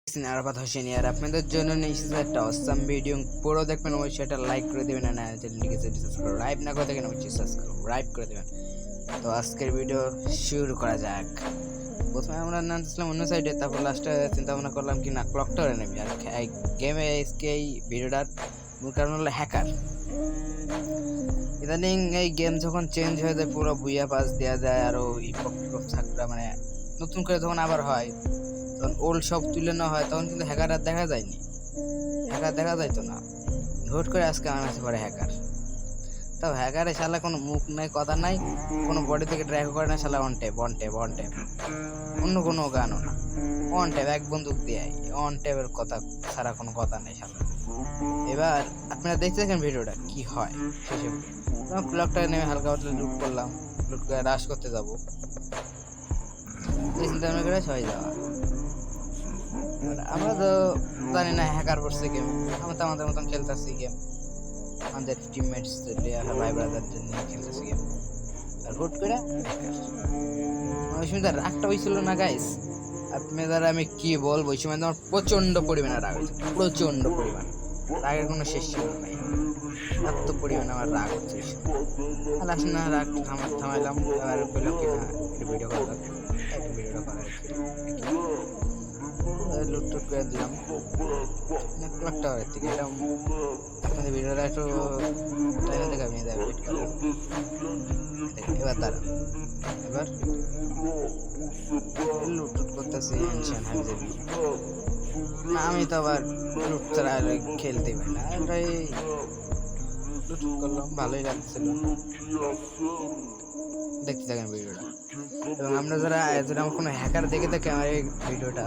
আরাফাত হোসেন আর আপনাদের জন্য নিয়ে এসেছে একটা অসাম ভিডিও। পুরো দেখবেন, অবশ্যই একটা লাইক করে দেবেন, আর চ্যানেলটিকে সাবস্ক্রাইব না করে দেখেন অবশ্যই সাবস্ক্রাইব করে দেবেন। তো আজকের ভিডিও শুরু করা যাক। প্রথমে আমরা নামছিলাম অন্য সাইডে, তারপর লাস্টে চিন্তা ভাবনা করলাম কি না ক্লক টাওয়ারে নেমে। আর গেমে আজকে এই ভিডিওটার মূল কারণ হলো হ্যাকার। ইদানিং এই গেম যখন চেঞ্জ হয়ে যায়, পুরো বুইয়া পাস দেওয়া যায়, আরও ইপক থাকরা মানে নতুন করে যখন আবার হয়, তখন ওল্ড সব তুলে নেওয়া হয়, তখন কিন্তু হ্যাকার আর দেখা যায়নি। হ্যাকার দেখা যাইতো না, হুট করে আজকে আমার কাছে পড়ে হ্যাকার। তাও হ্যাকারে শালা কোনো মুখ নাই, কথা নাই, কোনো বডি থেকে ড্র্যাগ করে না, শালা অন ট্যাপ অন্য কোনো গানও না, অন ট্যাপ এক বন্দুক দিয়ে অন ট্যাপের কথা ছাড়া কোনো কথা নেই শালা। এবার আপনারা দেখতে দেখেন ভিডিওটা কি হয় শেষে। ক্লকটা নেমে হালকা পাতলা লুট করলাম, লুট করে রাশ করতে যাবো, চিন্তা ভাবনা করে সবাই যাওয়া। আমরা তো জানি না হ্যাকার করছে গেম, আমরা তো আমাদের মতন খেলতেছি গেম, আমাদের টিমমেটস ভাই ব্রাদারদের নিয়ে খেলতেছি গেম। আর হুট করে ওই সময় রাগটা হয়েছিল না গাইস, আপনাদের আমি কি বলবো, ওই সময় আমার প্রচন্ড পরিমাণে রাগ হয়েছে, প্রচন্ড পরিমাণ রাগের কোনো শেষ ছিল নাই, এত পরিমাণে আমার রাগ হচ্ছে। আর আসলে না রাগ থামাইলাম, এবার বললাম কি না একটু ভিডিও করা যাক, একটু ভিডিওটা করার লুট টুট করে দিলাম ক্লক টাওয়ারের থেকে। এটা আপনাদের ভিডিওটা একটু টাইমে দেখে আপনি ওয়েট করেন। এবার দাঁড়ান, এবার লুট টুট করতেছি হ্যানশ্যান হাবিজাবি না, আমি তো আবার লুট ছাড়া খেলতে পারি না, এটাই লুট করলাম, ভালোই লাগছিল। দেখতে থাকেন ভিডিওটা। এবং আমরা যারা আমার কোনো হ্যাকার দেখে থাকে আমার এই ভিডিওটা,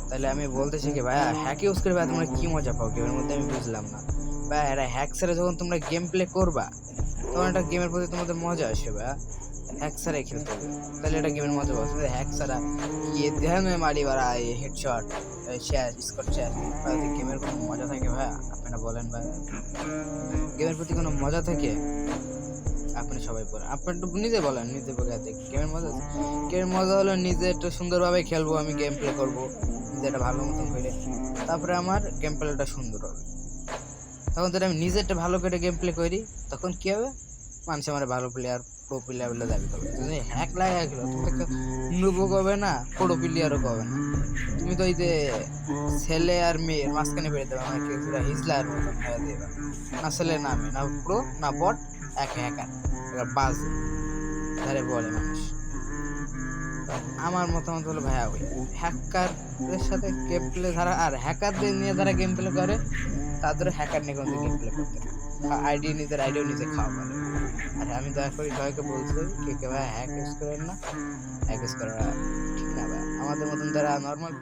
তাহলে আমি বলতেছি কি ভাইয়া, হ্যাক ইউজ করে ভাই তোমরা কি মজা পাও গেমের মধ্যে, আমি বুঝলাম না ভাই। এরা হ্যাক ছাড়া যখন তোমরা গেম প্লে করবা, তখন একটা গেমের প্রতি তোমাদের মজা আসবে ভাইয়া। হ্যাক ছাড়াই খেলতে হবে, তাহলে এটা গেমের মধ্যে বসবে। হ্যাক ছাড়া গিয়ে ধ্যানে মারি বাড়া হেডশট শেয়ার স্কট শেয়ার, গেমের কোনো মজা থাকে ভাইয়া? আপনারা বলেন ভাই, গেমের প্রতি কোনো মজা থাকে? আপনি সবাই বলেন, আপনি একটু নিজে বলেন, নিজে বলে গেমের মজা হলো নিজে একটু সুন্দরভাবে খেলবো, আমি গেম প্লে করবো নিজে একটা ভালো মতন করে, তারপরে আমার গেম প্লেটা সুন্দর হবে। তখন যদি আমি নিজে একটা ভালো করে গেম প্লে করি, তখন কি হবে, মানুষ আমার ভালো প্লেয়ার প্রো প্লেয়ার বলে দাবি করবে। যদি হ্যাক লাগা গেলো, তোমাকে নুবো কবে না, প্রো প্লেয়ারও কবে না। তুমি তো ওই যে ছেলে আর মেয়ের মাঝখানে বেড়ে দেবে, আমাকে হিজলার মতন হয়ে দেবে, না ছেলে না মেয়ে, না প্রো না বট, এক হ্যাকার বাজ ধারে বলে মানুষ। আমার মতামত হলো ভাইয়া, ওই হ্যাকারদের সাথে গেম প্লে যারা, আর হ্যাকারদের নিয়ে যারা গেম প্লে করে, তাদের হ্যাকার নিয়ে কোনো গেম প্লে করতে না, নিজের আইডিও নিজে খাওয়া বলে। আর আমি দয়া করি সবাইকে বলছি, কে ভাই হ্যাক ইউজ করেন না, হ্যাক ইউজ করা ঠিক না ভাই। আমাদের মতন যারা নর্মাল,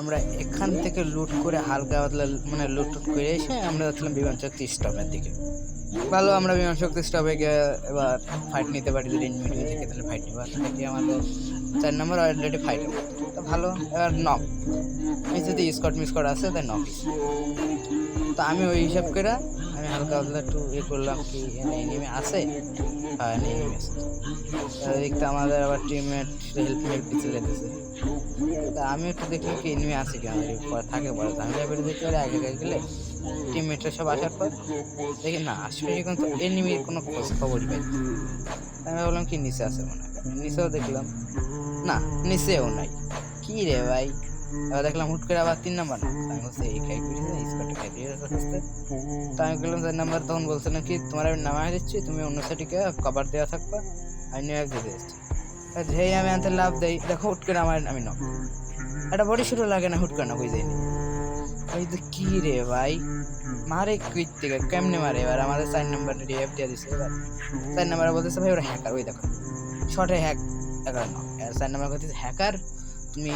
আমরা এখান থেকে লুট করে হালকা পাতলা মানে লুট টুট করে এসে আমরা যাচ্ছিলাম বিমান শক্তি স্টপের দিকে। ভালো, আমরা বিমান শক্তি স্টপে গিয়ে এবার ফাইট নিতে পারি, যদি এনিমি থেকে তাহলে ফাইট নিতে পারি। আমাদের 4 নম্বর অলরেডি ফাইট তো ভালো। এবার নক যদি স্কট মিসকট আছে তাই নক, তো আমি ওই হিসাব করে আমি হালকা পাতলা একটু করলাম কি এনিমি আছে, হ্যাঁ এনিমি আছে। দেখতে আমাদের আবার টিমমেট হেল্পমেট পিছিয়ে লেগেছে, তা আমি একটু দেখলাম কি এনিমি আছে কি আমাদের পরে থাকে, পরে আমি লাইব্রেরি দেখতে পারি আগে গেলে টিমমেটরা সব আসার পর দেখি না আশপাশে কিন্তু এনিমির কোনো খোঁজ খবরই পাই। আমি ভাবলাম কি নিচে আছে মনে হয়, নিচেও দেখলাম না, নিচেও নাই, কি রে ভাই। এবার দেখলাম হুট করে আবার 3 নাম্বার না, আমি বলছি এই খাই করেছে স্কটে খাই দিয়ে আসতে। তো আমি বললাম 4 নাম্বার, তখন বলছে নাকি তোমার আমি নামাই দিচ্ছি, তুমি অন্য সাইডে কভার দেওয়া থাকবা, আমি নিয়ে দিয়ে দিচ্ছি। যেই আমি আনতে লাভ দেই, দেখো হুট করে আমি নক, একটা বডি শুরু লাগে না, হুট করে না, বুঝে যায়নি। ওই তো কি রে ভাই, মারে কুইট থেকে কেমনে মারে। এবার আমাদের 4 নাম্বার রিএফ দিয়ে দিচ্ছে। এবার 4 নাম্বার বলতেছে ভাই ওরা হ্যাকার, ওই দেখো শর্টে হ্যাক হ্যাকার নক। আর 4 নাম্বার কথা হ্যাকার তুমি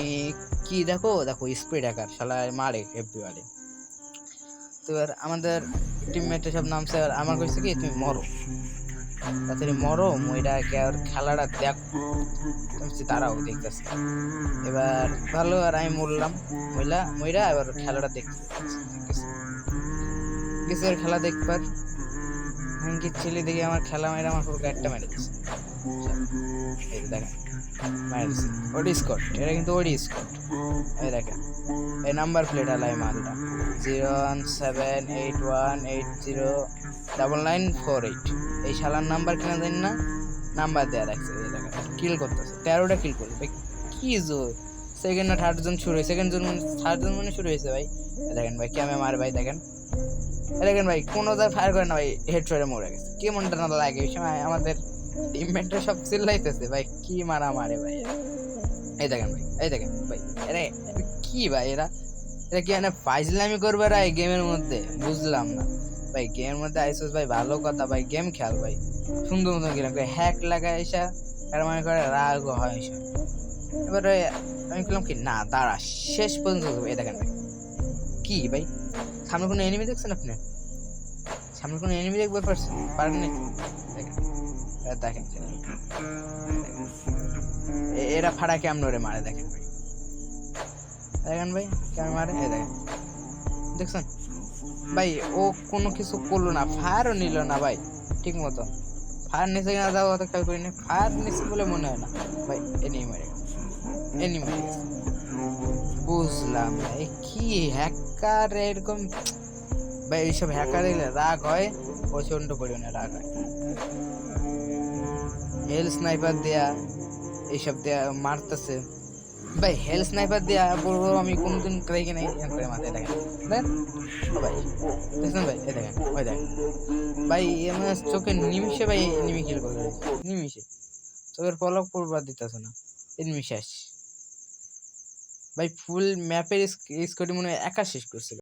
কি দেখো, দেখো স্পিড হ্যাকার শালা মারে এফবি মারে। তো এবার আমাদের টিমমেটে সব নামছে, আর আমার কইছে কি তুমি মরো, তাড়াতাড়ি মরো, মইটাকে আর খেলাটা দেখ, তুমি দাঁড়াও দেখতেছি। এবার ভালো, আর আমি মরলাম মইরা এবার খেলাটা দেখতে গেছে, খেলা দেখবার ছেলে দেখি আমার খেলা মেরে আমার পুরো গাড়িটা মেরে দিচ্ছে। এই দেখেন মারছি ওডি স্কট, এটা কিন্তু ওডি স্কট। এই দেখেন এই নাম্বার প্লেট আলাই মালটা 01781809948, এই শালার নাম্বার কিনা জানি না, নাম্বার দেয়া রাখছে। এই দেখেন কিল করতেছে, 13টা কিল করবে ভাই, কি জোর। সেকেন্ড না থার্ড জন শুরু হয়েছে, সেকেন্ড জন থার্ড জন মানে শুরু হয়েছে ভাই। এই দেখেন ভাই কেমন মার ভাই, দেখেন দেখেন ভাই কোনো ফায়ার করে না ভাই, হেডশটে মরে গেছে। কেমনটা না লাগে ওই সময় আমাদের টিমমেটরা সব চিল্লাইতেছে ভাই, কি মারা মারে ভাই। এই দেখেন ভাই, এই দেখেন ভাই, আরে কি ভাই এরা, এটা কি মানে ফাইজলামি করবে রা এই গেমের মধ্যে, বুঝলাম না ভাই। গেমের মধ্যে আইসোস ভাই ভালো কথা ভাই, গেম খেল ভাই, সুন্দর মতন গেলাম হ্যাক লাগায় এসা, তার মানে করে রাগ হয় এসব। এবারে আমি বললাম কি না দাঁড়া শেষ পর্যন্ত এই দেখেন ভাই, কি ভাই সামনে কোনো এনিমি দেখছেন আপনি? সামনে কোনো এনিমি দেখতে পারেন নাকি? দেখেন দেখেন এরা ফাড়া কেমন ওরে মারে, দেখেন ভাই, দেখেন ভাই কেমন মারে। এই দেখেন দেখছেন ভাই, ও কোনো কিছু করলো না, ফায়ারও নিল না ভাই ঠিক মতো। ফায়ার নিচে না যাওয়া অত খেয়াল করিনি, ফায়ার নিচে বলে মনে হয় না ভাই। এনিমি মারে গেছে, এনিমি মারে গেছে, বুঝলাম না কি হ্যাকার এরকম ভাই। এইসব হ্যাকার রাগ হয়, প্রচন্ড পরিমাণে রাগ হয়। হেল স্নাইপার দেয়া এইসব দেয়া মারতেছে ভাই, হেল স্নাইপার দেয়া বলবো আমি কোনদিন দেখি নাই করে মাথায়। দেখেন দেন ভাই, দেখছেন ভাই, এই দেখেন ওই দেখেন ভাই, এমএস চোখে নিমিশে ভাই এনিমি কিল করে নিমিশে, চোখের পলক পড়বার দিতেছে না, এনিমি শেষ ভাই। ফুল ম্যাপের স্কোয়াড মনে হয় একা শেষ করছিল।